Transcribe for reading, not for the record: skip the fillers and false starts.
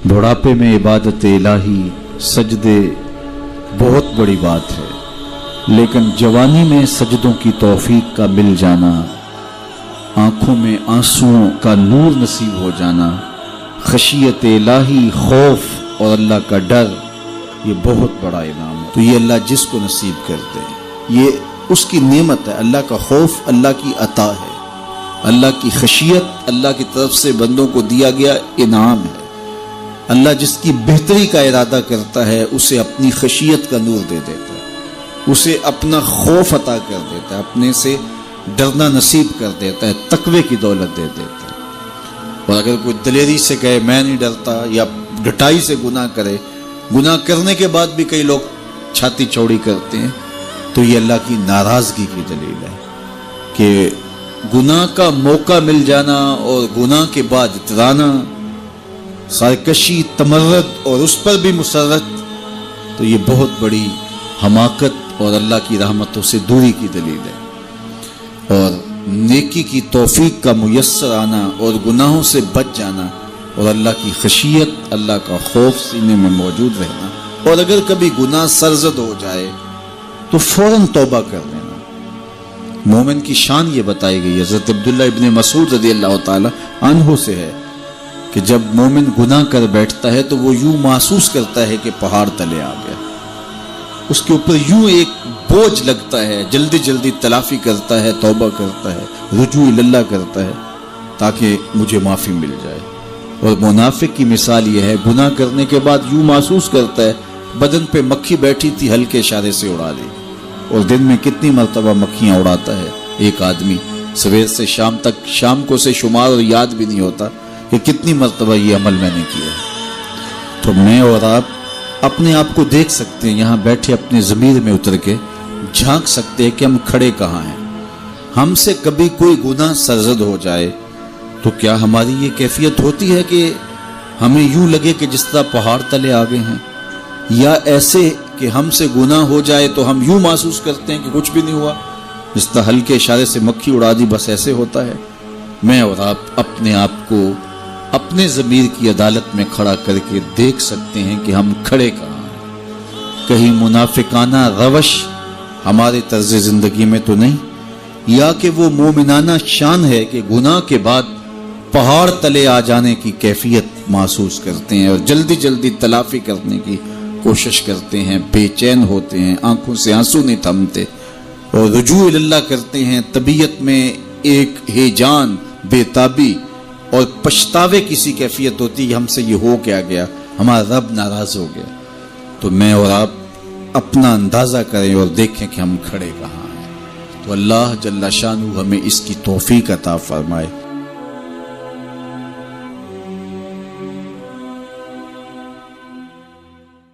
بڑھاپے میں عبادت الہی سجدے بہت بڑی بات ہے، لیکن جوانی میں سجدوں کی توفیق کا مل جانا، آنکھوں میں آنسوؤں کا نور نصیب ہو جانا، خشیت الہی خوف اور اللہ کا ڈر، یہ بہت بڑا انعام ہے۔ تو یہ اللہ جس کو نصیب کرتے ہیں یہ اس کی نعمت ہے۔ اللہ کا خوف اللہ کی عطا ہے، اللہ کی خشیت اللہ کی طرف سے بندوں کو دیا گیا انعام ہے۔ اللہ جس کی بہتری کا ارادہ کرتا ہے اسے اپنی خشیت کا نور دے دیتا ہے، اسے اپنا خوف عطا کر دیتا ہے، اپنے سے ڈرنا نصیب کر دیتا ہے، تقوی کی دولت دے دیتا ہے۔ اور اگر کوئی دلیری سے کہے میں نہیں ڈرتا، یا ڈٹائی سے گناہ کرے، گناہ کرنے کے بعد بھی کئی لوگ چھاتی چوڑی کرتے ہیں، تو یہ اللہ کی ناراضگی کی دلیل ہے کہ گناہ کا موقع مل جانا اور گناہ کے بعد اترانا، سرکشی، تمرد اور اس پر بھی مسرت، تو یہ بہت بڑی حماقت اور اللہ کی رحمتوں سے دوری کی دلیل ہے۔ اور نیکی کی توفیق کا میسر آنا اور گناہوں سے بچ جانا اور اللہ کی خشیت، اللہ کا خوف سینے میں موجود رہنا، اور اگر کبھی گناہ سرزد ہو جائے تو فوراً توبہ کر لینا۔ مومن کی شان یہ بتائی گئی، حضرت عبداللہ ابن مسعود رضی اللہ تعالی عنہ سے ہے کہ جب مومن گناہ کر بیٹھتا ہے تو وہ یوں محسوس کرتا ہے کہ پہاڑ تلے آ گیا، اس کے اوپر یوں ایک بوجھ لگتا ہے، جلدی جلدی تلافی کرتا ہے، توبہ کرتا ہے، رجوع اللہ کرتا ہے تاکہ مجھے معافی مل جائے۔ اور منافق کی مثال یہ ہے، گناہ کرنے کے بعد یوں محسوس کرتا ہے بدن پہ مکھی بیٹھی تھی، ہلکے اشارے سے اڑا دی۔ اور دن میں کتنی مرتبہ مکھیاں اڑاتا ہے ایک آدمی، سویر سے شام تک، شام کو سے شمار اور یاد بھی نہیں ہوتا کہ کتنی مرتبہ یہ عمل میں نے کیا ہے۔ تو میں اور آپ اپنے آپ کو دیکھ سکتے ہیں، یہاں بیٹھے اپنے ضمیر میں اتر کے جھانک سکتے ہیں کہ ہم کھڑے کہاں ہیں۔ ہم سے کبھی کوئی گناہ سرزد ہو جائے تو کیا ہماری یہ کیفیت ہوتی ہے کہ ہمیں یوں لگے کہ جس طرح پہاڑ تلے آ گئے ہیں، یا ایسے کہ ہم سے گناہ ہو جائے تو ہم یوں محسوس کرتے ہیں کہ کچھ بھی نہیں ہوا، جس طرح ہلکے اشارے سے مکھی اڑا دی، بس ایسے ہوتا ہے؟ میں اور آپ اپنے آپ کو اپنے ضمیر کی عدالت میں کھڑا کر کے دیکھ سکتے ہیں کہ ہم کھڑے کہاں ہیں۔ کہیں منافقانہ روش ہمارے طرز زندگی میں تو نہیں، یا کہ وہ مومنانہ شان ہے کہ گناہ کے بعد پہاڑ تلے آ جانے کی کیفیت محسوس کرتے ہیں اور جلدی جلدی تلافی کرنے کی کوشش کرتے ہیں، بے چین ہوتے ہیں، آنکھوں سے آنسو نہیں تھمتے اور رجوع اللہ کرتے ہیں، طبیعت میں ایک ہیجان، بے تابی اور پچھتاوے کی سی کیفیت ہوتی ہے، ہم سے یہ ہو کیا گیا، ہمارا رب ناراض ہو گیا۔ تو میں اور آپ اپنا اندازہ کریں اور دیکھیں کہ ہم کھڑے کہاں ہیں۔ تو اللہ جل شانہ ہمیں اس کی توفیق عطا فرمائے۔